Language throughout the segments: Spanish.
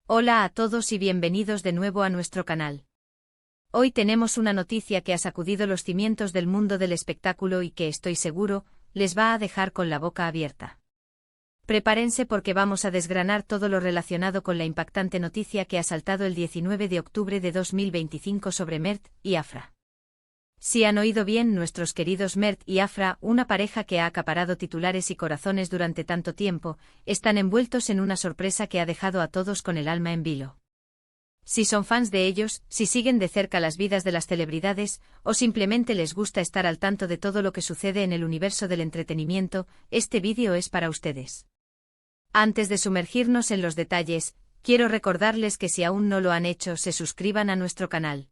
Hola a todos y bienvenidos de nuevo a nuestro canal. Hoy tenemos una noticia que ha sacudido los cimientos del mundo del espectáculo y que, estoy seguro, les va a dejar con la boca abierta. Prepárense porque vamos a desgranar todo lo relacionado con la impactante noticia que ha saltado el 19 de octubre de 2025 sobre Mert y Afra. Si han oído bien, nuestros queridos Mert y Afra, una pareja que ha acaparado titulares y corazones durante tanto tiempo, están envueltos en una sorpresa que ha dejado a todos con el alma en vilo. Si son fans de ellos, si siguen de cerca las vidas de las celebridades, o simplemente les gusta estar al tanto de todo lo que sucede en el universo del entretenimiento, este vídeo es para ustedes. Antes de sumergirnos en los detalles, quiero recordarles que si aún no lo han hecho, se suscriban a nuestro canal.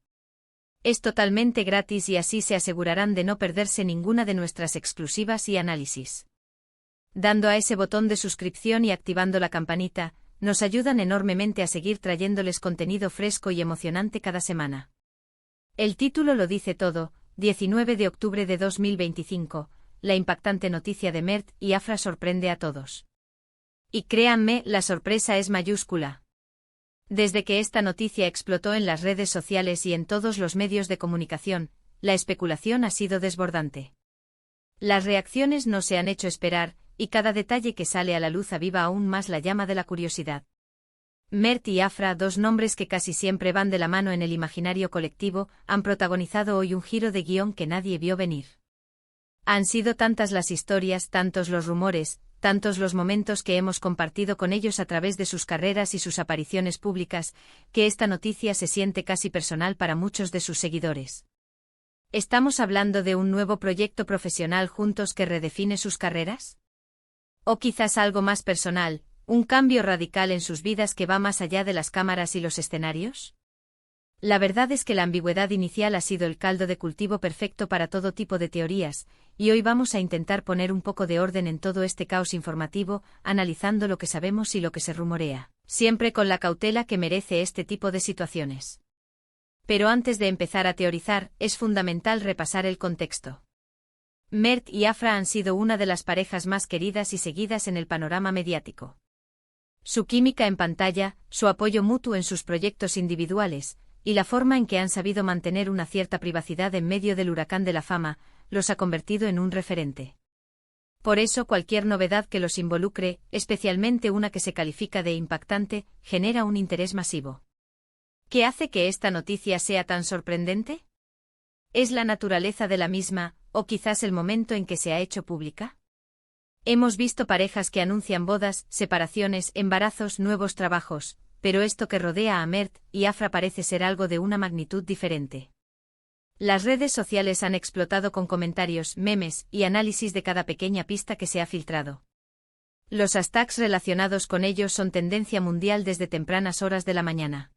Es totalmente gratis y así se asegurarán de no perderse ninguna de nuestras exclusivas y análisis. Dando a ese botón de suscripción y activando la campanita, nos ayudan enormemente a seguir trayéndoles contenido fresco y emocionante cada semana. El título lo dice todo: 19 de octubre de 2025, la impactante noticia de Mert y Afra sorprende a todos. Y créanme, la sorpresa es mayúscula. Desde que esta noticia explotó en las redes sociales y en todos los medios de comunicación, la especulación ha sido desbordante. Las reacciones no se han hecho esperar, y cada detalle que sale a la luz aviva aún más la llama de la curiosidad. Mert y Afra, dos nombres que casi siempre van de la mano en el imaginario colectivo, han protagonizado hoy un giro de guión que nadie vio venir. Han sido tantas las historias, tantos los rumores, tantos los momentos que hemos compartido con ellos a través de sus carreras y sus apariciones públicas, que esta noticia se siente casi personal para muchos de sus seguidores. ¿Estamos hablando de un nuevo proyecto profesional juntos que redefine sus carreras? ¿O quizás algo más personal, un cambio radical en sus vidas que va más allá de las cámaras y los escenarios? La verdad es que la ambigüedad inicial ha sido el caldo de cultivo perfecto para todo tipo de teorías, y hoy vamos a intentar poner un poco de orden en todo este caos informativo, analizando lo que sabemos y lo que se rumorea, siempre con la cautela que merece este tipo de situaciones. Pero antes de empezar a teorizar, es fundamental repasar el contexto. Mert y Afra han sido una de las parejas más queridas y seguidas en el panorama mediático. Su química en pantalla, su apoyo mutuo en sus proyectos individuales, y la forma en que han sabido mantener una cierta privacidad en medio del huracán de la fama, los ha convertido en un referente. Por eso cualquier novedad que los involucre, especialmente una que se califica de impactante, genera un interés masivo. ¿Qué hace que esta noticia sea tan sorprendente? ¿Es la naturaleza de la misma, o quizás el momento en que se ha hecho pública? Hemos visto parejas que anuncian bodas, separaciones, embarazos, nuevos trabajos, pero esto que rodea a Mert y Afra parece ser algo de una magnitud diferente. Las redes sociales han explotado con comentarios, memes y análisis de cada pequeña pista que se ha filtrado. Los hashtags relacionados con ellos son tendencia mundial desde tempranas horas de la mañana.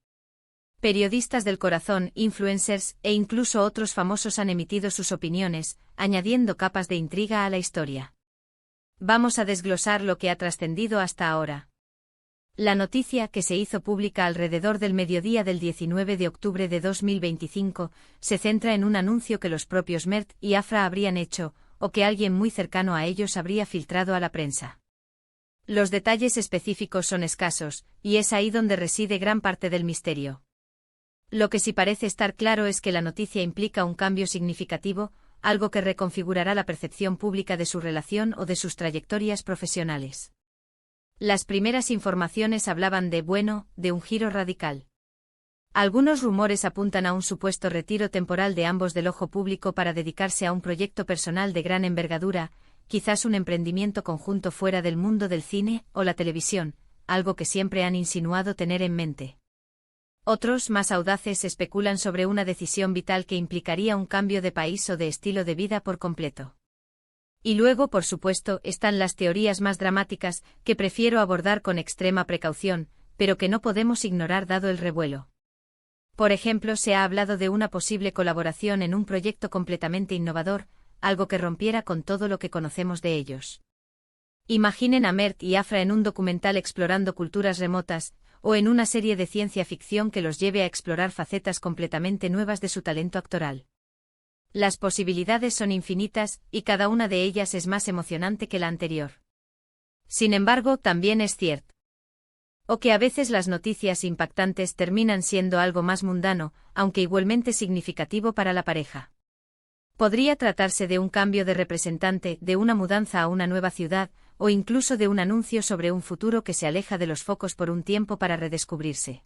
Periodistas del corazón, influencers e incluso otros famosos han emitido sus opiniones, añadiendo capas de intriga a la historia. Vamos a desglosar lo que ha trascendido hasta ahora. La noticia, que se hizo pública alrededor del mediodía del 19 de octubre de 2025, se centra en un anuncio que los propios Mert y Afra habrían hecho, o que alguien muy cercano a ellos habría filtrado a la prensa. Los detalles específicos son escasos, y es ahí donde reside gran parte del misterio. Lo que sí parece estar claro es que la noticia implica un cambio significativo, algo que reconfigurará la percepción pública de su relación o de sus trayectorias profesionales. Las primeras informaciones hablaban de un giro radical. Algunos rumores apuntan a un supuesto retiro temporal de ambos del ojo público para dedicarse a un proyecto personal de gran envergadura, quizás un emprendimiento conjunto fuera del mundo del cine o la televisión, algo que siempre han insinuado tener en mente. Otros, más audaces, especulan sobre una decisión vital que implicaría un cambio de país o de estilo de vida por completo. Y luego, por supuesto, están las teorías más dramáticas, que prefiero abordar con extrema precaución, pero que no podemos ignorar dado el revuelo. Por ejemplo, se ha hablado de una posible colaboración en un proyecto completamente innovador, algo que rompiera con todo lo que conocemos de ellos. Imaginen a Mert y Afra en un documental explorando culturas remotas, o en una serie de ciencia ficción que los lleve a explorar facetas completamente nuevas de su talento actoral. Las posibilidades son infinitas, y cada una de ellas es más emocionante que la anterior. Sin embargo, también es cierto O que a veces las noticias impactantes terminan siendo algo más mundano, aunque igualmente significativo para la pareja. Podría tratarse de un cambio de representante, de una mudanza a una nueva ciudad, o incluso de un anuncio sobre un futuro que se aleja de los focos por un tiempo para redescubrirse.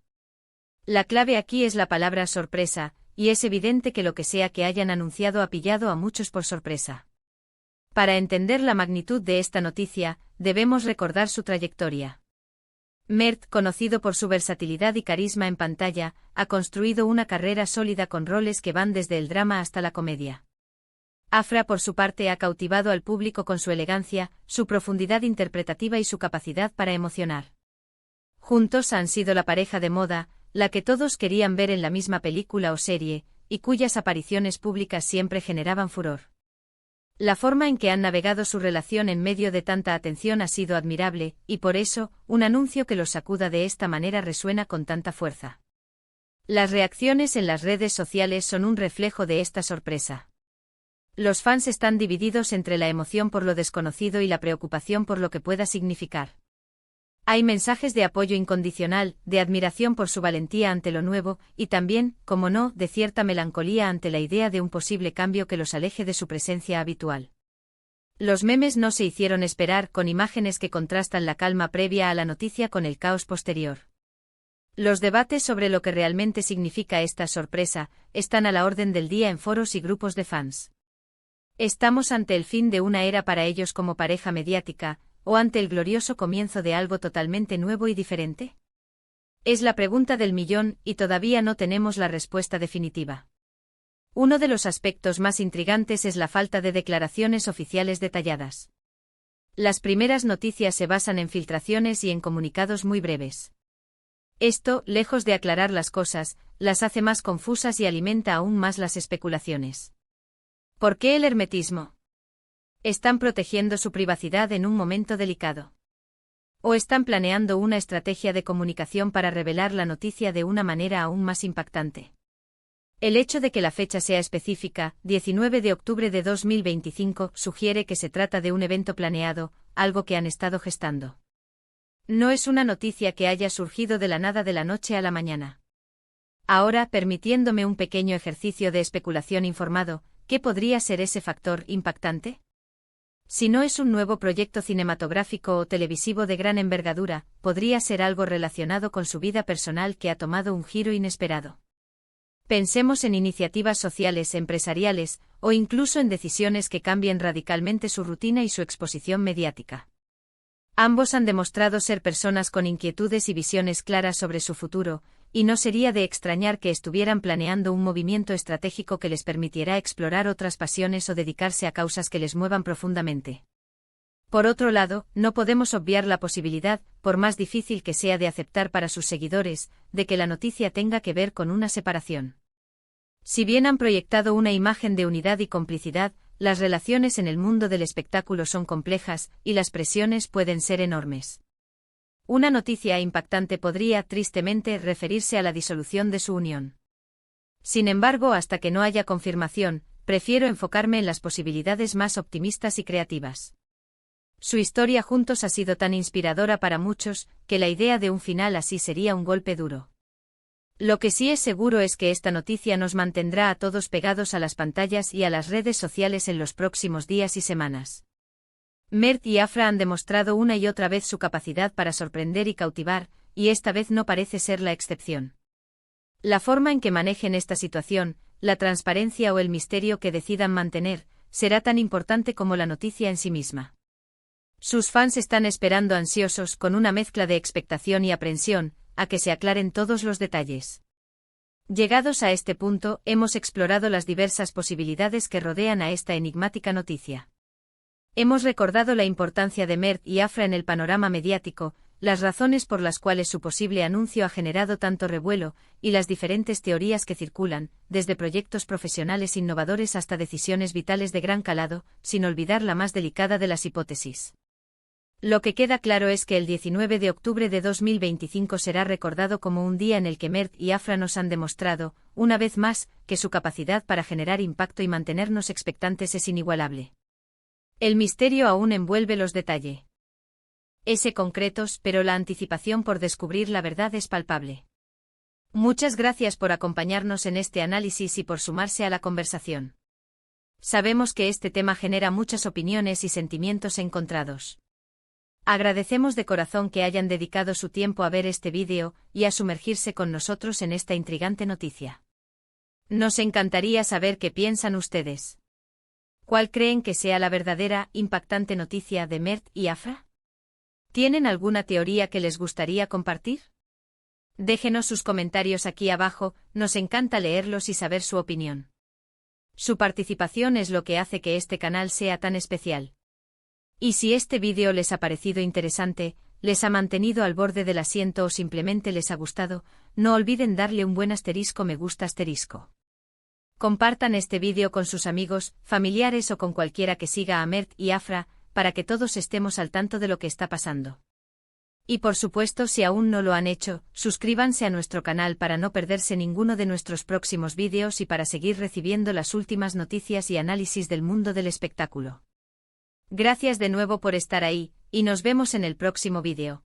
La clave aquí es la palabra sorpresa, y es evidente que lo que sea que hayan anunciado ha pillado a muchos por sorpresa. Para entender la magnitud de esta noticia, debemos recordar su trayectoria. Mert, conocido por su versatilidad y carisma en pantalla, ha construido una carrera sólida con roles que van desde el drama hasta la comedia. Afra, por su parte, ha cautivado al público con su elegancia, su profundidad interpretativa y su capacidad para emocionar. Juntos han sido la pareja de moda, la que todos querían ver en la misma película o serie, y cuyas apariciones públicas siempre generaban furor. La forma en que han navegado su relación en medio de tanta atención ha sido admirable, y por eso, un anuncio que los sacuda de esta manera resuena con tanta fuerza. Las reacciones en las redes sociales son un reflejo de esta sorpresa. Los fans están divididos entre la emoción por lo desconocido y la preocupación por lo que pueda significar. Hay mensajes de apoyo incondicional, de admiración por su valentía ante lo nuevo, y también, como no, de cierta melancolía ante la idea de un posible cambio que los aleje de su presencia habitual. Los memes no se hicieron esperar, con imágenes que contrastan la calma previa a la noticia con el caos posterior. Los debates sobre lo que realmente significa esta sorpresa están a la orden del día en foros y grupos de fans. ¿Estamos ante el fin de una era para ellos como pareja mediática, o ante el glorioso comienzo de algo totalmente nuevo y diferente? Es la pregunta del millón, y todavía no tenemos la respuesta definitiva. Uno de los aspectos más intrigantes es la falta de declaraciones oficiales detalladas. Las primeras noticias se basan en filtraciones y en comunicados muy breves. Esto, lejos de aclarar las cosas, las hace más confusas y alimenta aún más las especulaciones. ¿Por qué el hermetismo? ¿Están protegiendo su privacidad en un momento delicado? ¿O están planeando una estrategia de comunicación para revelar la noticia de una manera aún más impactante? El hecho de que la fecha sea específica, 19 de octubre de 2025, sugiere que se trata de un evento planeado, algo que han estado gestando. No es una noticia que haya surgido de la nada de la noche a la mañana. Ahora, permitiéndome un pequeño ejercicio de especulación informado, ¿qué podría ser ese factor impactante? Si no es un nuevo proyecto cinematográfico o televisivo de gran envergadura, podría ser algo relacionado con su vida personal que ha tomado un giro inesperado. Pensemos en iniciativas sociales, empresariales, o incluso en decisiones que cambien radicalmente su rutina y su exposición mediática. Ambos han demostrado ser personas con inquietudes y visiones claras sobre su futuro, y no sería de extrañar que estuvieran planeando un movimiento estratégico que les permitiera explorar otras pasiones o dedicarse a causas que les muevan profundamente. Por otro lado, no podemos obviar la posibilidad, por más difícil que sea de aceptar para sus seguidores, de que la noticia tenga que ver con una separación. Si bien han proyectado una imagen de unidad y complicidad, las relaciones en el mundo del espectáculo son complejas, y las presiones pueden ser enormes. Una noticia impactante podría, tristemente, referirse a la disolución de su unión. Sin embargo, hasta que no haya confirmación, prefiero enfocarme en las posibilidades más optimistas y creativas. Su historia juntos ha sido tan inspiradora para muchos, que la idea de un final así sería un golpe duro. Lo que sí es seguro es que esta noticia nos mantendrá a todos pegados a las pantallas y a las redes sociales en los próximos días y semanas. Mert y Afra han demostrado una y otra vez su capacidad para sorprender y cautivar, y esta vez no parece ser la excepción. La forma en que manejen esta situación, la transparencia o el misterio que decidan mantener, será tan importante como la noticia en sí misma. Sus fans están esperando ansiosos, con una mezcla de expectación y aprensión, a que se aclaren todos los detalles. Llegados a este punto, hemos explorado las diversas posibilidades que rodean a esta enigmática noticia. Hemos recordado la importancia de Mert y Afra en el panorama mediático, las razones por las cuales su posible anuncio ha generado tanto revuelo, y las diferentes teorías que circulan, desde proyectos profesionales innovadores hasta decisiones vitales de gran calado, sin olvidar la más delicada de las hipótesis. Lo que queda claro es que el 19 de octubre de 2025 será recordado como un día en el que Mert y Afra nos han demostrado, una vez más, que su capacidad para generar impacto y mantenernos expectantes es inigualable. El misterio aún envuelve los detalles. concretos, pero la anticipación por descubrir la verdad es palpable. Muchas gracias por acompañarnos en este análisis y por sumarse a la conversación. Sabemos que este tema genera muchas opiniones y sentimientos encontrados. Agradecemos de corazón que hayan dedicado su tiempo a ver este vídeo y a sumergirse con nosotros en esta intrigante noticia. Nos encantaría saber qué piensan ustedes. ¿Cuál creen que sea la verdadera, impactante noticia de Mert y Afra? ¿Tienen alguna teoría que les gustaría compartir? Déjenos sus comentarios aquí abajo, nos encanta leerlos y saber su opinión. Su participación es lo que hace que este canal sea tan especial. Y si este vídeo les ha parecido interesante, les ha mantenido al borde del asiento o simplemente les ha gustado, no olviden darle un buen me gusta Compartan este vídeo con sus amigos, familiares o con cualquiera que siga a Mert y Afra, para que todos estemos al tanto de lo que está pasando. Y por supuesto, si aún no lo han hecho, suscríbanse a nuestro canal para no perderse ninguno de nuestros próximos vídeos y para seguir recibiendo las últimas noticias y análisis del mundo del espectáculo. Gracias de nuevo por estar ahí, y nos vemos en el próximo vídeo.